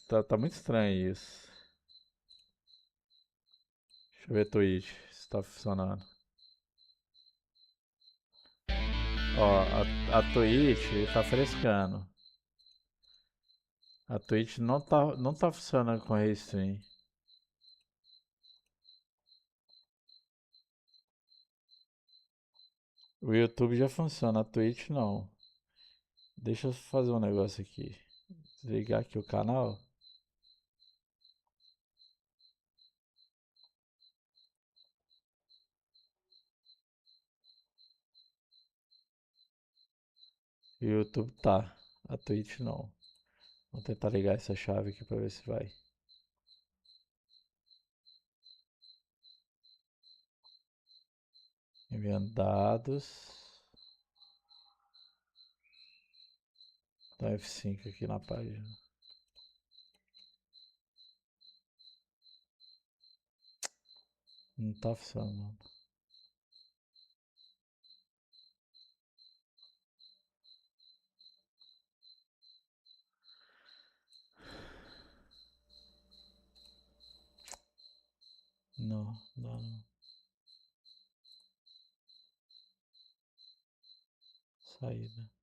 Tá muito estranho isso. Deixa eu ver Twitch, se tá funcionando. Ó, a Twitch tá frescando. A Twitch não tá funcionando com Restream. O YouTube já funciona, a Twitch não. Deixa eu fazer um negócio aqui. Desligar aqui o canal. O YouTube tá, a Twitch não. Vou tentar ligar essa chave aqui pra ver se vai. Enviando dados. Dá F5 aqui na página. Não tá funcionando. Não, não. Saída.